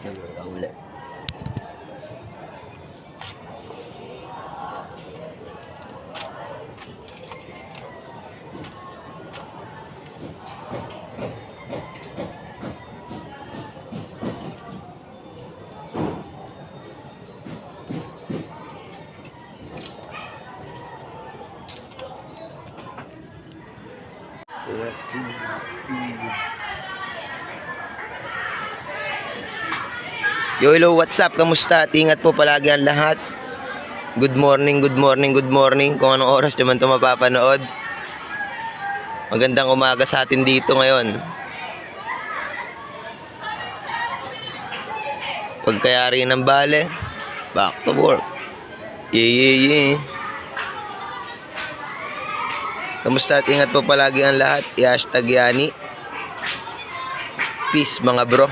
Nagkakahuli. Yo, hello, what's up? Kamusta? Ingat po palagi ang lahat. Good morning, good morning, good morning. Kung anong oras naman ito mapapanood. Magandang umaga sa atin dito ngayon. Pagkayari ng bale, back to work. Yeah. Kamusta at ingat po palagi ang lahat. I-hashtag Yani. Peace mga bro.